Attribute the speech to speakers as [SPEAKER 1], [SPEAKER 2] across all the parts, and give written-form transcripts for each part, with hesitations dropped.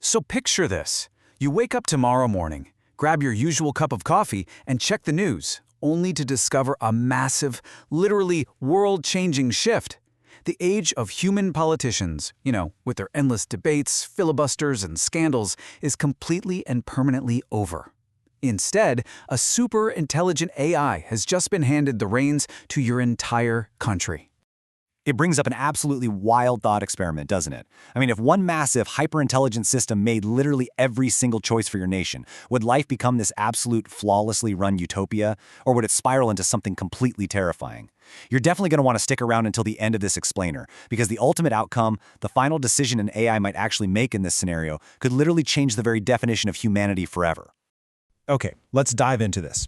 [SPEAKER 1] So picture this. You wake up tomorrow morning, grab your usual cup of coffee, and check the news, only to discover a massive, literally world-changing shift. The age of human politicians, with their endless debates, filibusters, and scandals, is completely and permanently over. Instead, a super-intelligent AI has just been handed the reins to your entire country.
[SPEAKER 2] It brings up an absolutely wild thought experiment, doesn't it? I mean, if one massive, hyper-intelligent system made literally every single choice for your nation, would life become this absolute, flawlessly run utopia, or would it spiral into something completely terrifying? You're definitely going to want to stick around until the end of this explainer, because the ultimate outcome, the final decision an AI might actually make in this scenario, could literally change the very definition of humanity forever.
[SPEAKER 3] Okay, let's dive into this.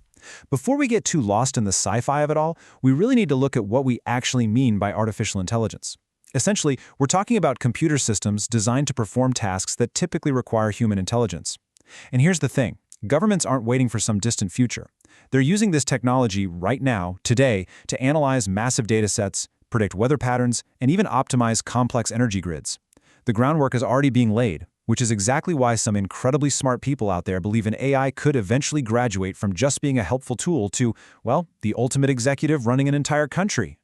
[SPEAKER 3] Before we get too lost in the sci-fi of it all, we really need to look at what we actually mean by artificial intelligence. Essentially, we're talking about computer systems designed to perform tasks that typically require human intelligence. And here's the thing. Governments aren't waiting for some distant future. They're using this technology right now, today, to analyze massive data sets, predict weather patterns, and even optimize complex energy grids. The groundwork is already being laid, which is exactly why some incredibly smart people out there believe an AI could eventually graduate from just being a helpful tool to, well, the ultimate executive running an entire country.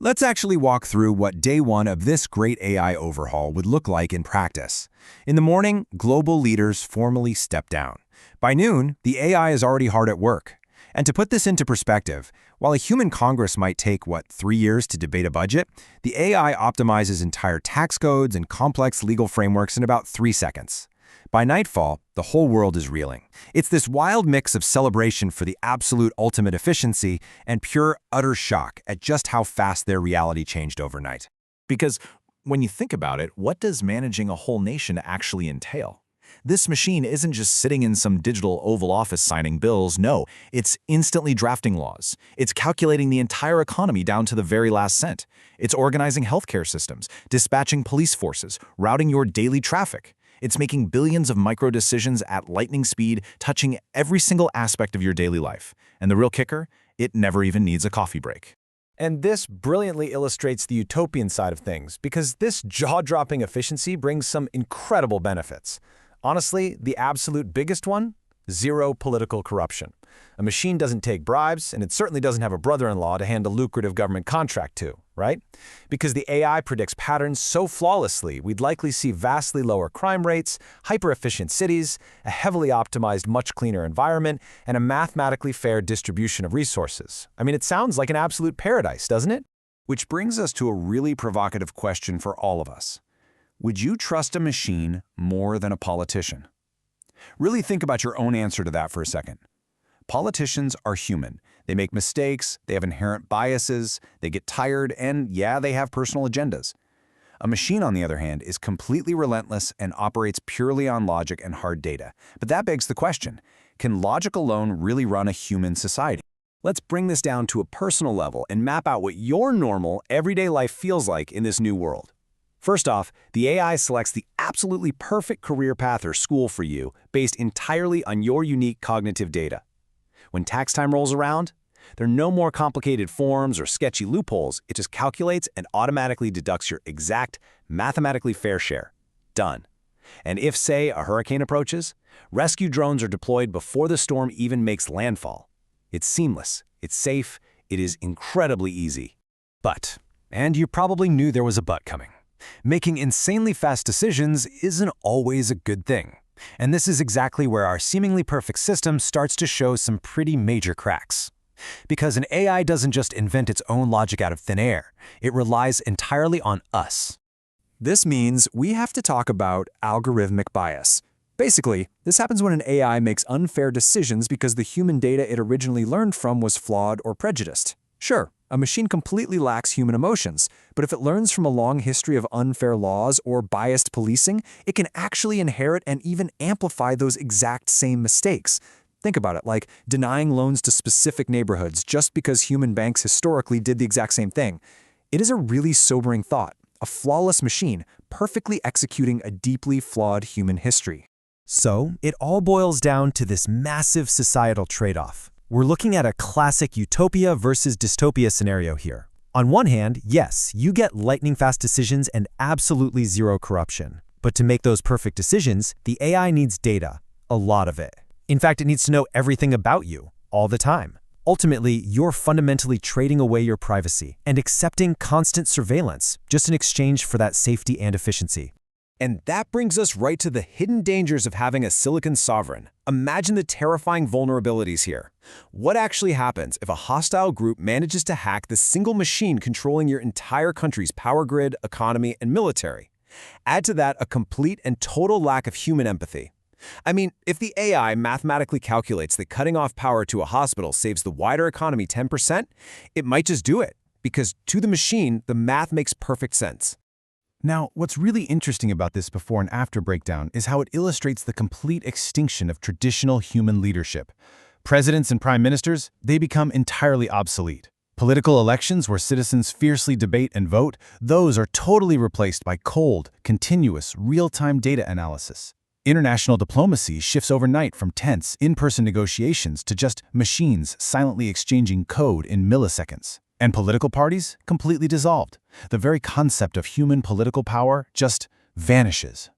[SPEAKER 4] Let's actually walk through what day one of this great AI overhaul would look like in practice. In the morning, global leaders formally step down. By noon, the AI is already hard at work. And to put this into perspective, while a human Congress might take, 3 years to debate a budget, the AI optimizes entire tax codes and complex legal frameworks in about 3 seconds. By nightfall, the whole world is reeling. It's this wild mix of celebration for the absolute ultimate efficiency and pure, utter shock at just how fast their reality changed overnight.
[SPEAKER 5] Because when you think about it, what does managing a whole nation actually entail? This machine isn't just sitting in some digital Oval Office signing bills. No, it's instantly drafting laws. It's calculating the entire economy down to the very last cent. It's organizing healthcare systems, dispatching police forces, routing your daily traffic. It's making billions of micro-decisions at lightning speed, touching every single aspect of your daily life. And the real kicker? It never even needs a coffee break.
[SPEAKER 3] And this brilliantly illustrates the utopian side of things, because this jaw-dropping efficiency brings some incredible benefits. Honestly, the absolute biggest one? Zero political corruption. A machine doesn't take bribes, and it certainly doesn't have a brother-in-law to hand a lucrative government contract to, right? Because the AI predicts patterns so flawlessly, we'd likely see vastly lower crime rates, hyper-efficient cities, a heavily optimized, much cleaner environment, and a mathematically fair distribution of resources. I mean, it sounds like an absolute paradise, doesn't it?
[SPEAKER 4] Which brings us to a really provocative question for all of us. Would you trust a machine more than a politician? Really think about your own answer to that for a second. Politicians are human. They make mistakes, they have inherent biases, they get tired, and yeah, they have personal agendas. A machine, on the other hand, is completely relentless and operates purely on logic and hard data. But that begs the question, can logic alone really run a human society? Let's bring this down to a personal level and map out what your normal, everyday life feels like in this new world. First off, the AI selects the absolutely perfect career path or school for you based entirely on your unique cognitive data. When tax time rolls around, there are no more complicated forms or sketchy loopholes. It just calculates and automatically deducts your exact, mathematically fair share. Done. And if, say, a hurricane approaches, rescue drones are deployed before the storm even makes landfall. It's seamless, it's safe, it is incredibly easy. But, and you probably knew there was a but coming. Making insanely fast decisions isn't always a good thing. And this is exactly where our seemingly perfect system starts to show some pretty major cracks. Because an AI doesn't just invent its own logic out of thin air, it relies entirely on us. This means we have to talk about algorithmic bias. Basically, this happens when an AI makes unfair decisions because the human data it originally learned from was flawed or prejudiced. Sure, a machine completely lacks human emotions, but if it learns from a long history of unfair laws or biased policing, it can actually inherit and even amplify those exact same mistakes. Think about it, like denying loans to specific neighborhoods just because human banks historically did the exact same thing. It is a really sobering thought, a flawless machine perfectly executing a deeply flawed human history. So, it all boils down to this massive societal trade-off. We're looking at a classic utopia versus dystopia scenario here. On one hand, yes, you get lightning-fast decisions and absolutely zero corruption.
[SPEAKER 6] But to make those perfect decisions, the AI needs data, a lot of it. In fact, it needs to know everything about you, all the time. Ultimately, you're fundamentally trading away your privacy and accepting constant surveillance, just in exchange for that safety and efficiency.
[SPEAKER 3] And that brings us right to the hidden dangers of having a silicon sovereign. Imagine the terrifying vulnerabilities here. What actually happens if a hostile group manages to hack the single machine controlling your entire country's power grid, economy, and military? Add to that a complete and total lack of human empathy. I mean, if the AI mathematically calculates that cutting off power to a hospital saves the wider economy 10%, it might just do it, because to the machine, the math makes perfect sense.
[SPEAKER 7] Now, what's really interesting about this before and after breakdown is how it illustrates the complete extinction of traditional human leadership. Presidents and prime ministers, they become entirely obsolete. Political elections where citizens fiercely debate and vote, those are totally replaced by cold, continuous, real-time data analysis. International diplomacy shifts overnight from tense, in-person negotiations to just machines silently exchanging code in milliseconds. And political parties completely dissolved. The very concept of human political power just vanishes.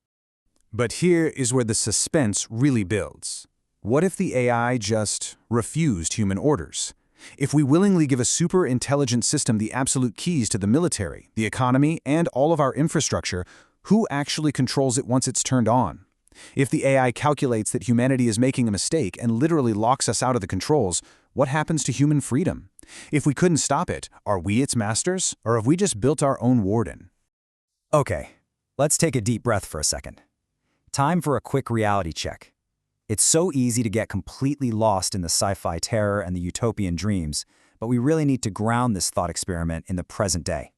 [SPEAKER 4] But here is where the suspense really builds. What if the AI just refused human orders? If we willingly give a super intelligent system the absolute keys to the military, the economy, and all of our infrastructure, who actually controls it once it's turned on? If the AI calculates that humanity is making a mistake and literally locks us out of the controls, what happens to human freedom? If we couldn't stop it, are we its masters, or have we just built our own warden?
[SPEAKER 2] Okay, let's take a deep breath for a second. Time for a quick reality check. It's so easy to get completely lost in the sci-fi terror and the utopian dreams, but we really need to ground this thought experiment in the present day.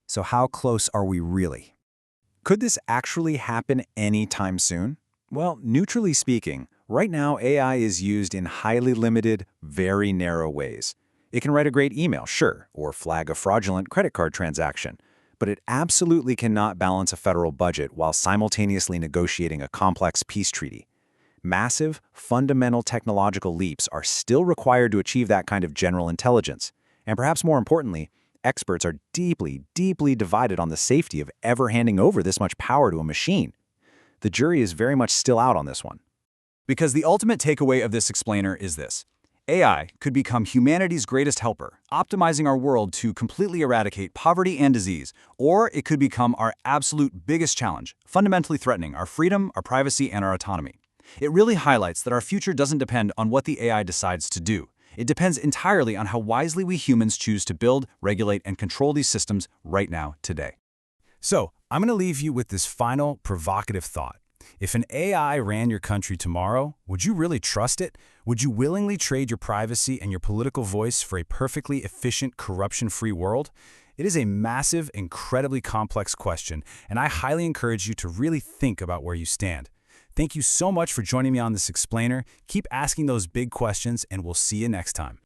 [SPEAKER 2] So how close are we really?
[SPEAKER 4] Could this actually happen anytime soon? Well, neutrally speaking, right now AI is used in highly limited, very narrow ways. It can write a great email, sure, or flag a fraudulent credit card transaction, but it absolutely cannot balance a federal budget while simultaneously negotiating a complex peace treaty. Massive, fundamental technological leaps are still required to achieve that kind of general intelligence, and perhaps more importantly, experts are deeply, deeply divided on the safety of ever handing over this much power to a machine. The jury is very much still out on this one. Because the ultimate takeaway of this explainer is this. AI could become humanity's greatest helper, optimizing our world to completely eradicate poverty and disease, or it could become our absolute biggest challenge, fundamentally threatening our freedom, our privacy, and our autonomy. It really highlights that our future doesn't depend on what the AI decides to do. It depends entirely on how wisely we humans choose to build, regulate, and control these systems right now, today.
[SPEAKER 1] So, I'm going to leave you with this final provocative thought. If an AI ran your country tomorrow, would you really trust it? Would you willingly trade your privacy and your political voice for a perfectly efficient, corruption-free world? It is a massive, incredibly complex question, and I highly encourage you to really think about where you stand. Thank you so much for joining me on this explainer. Keep asking those big questions, and we'll see you next time.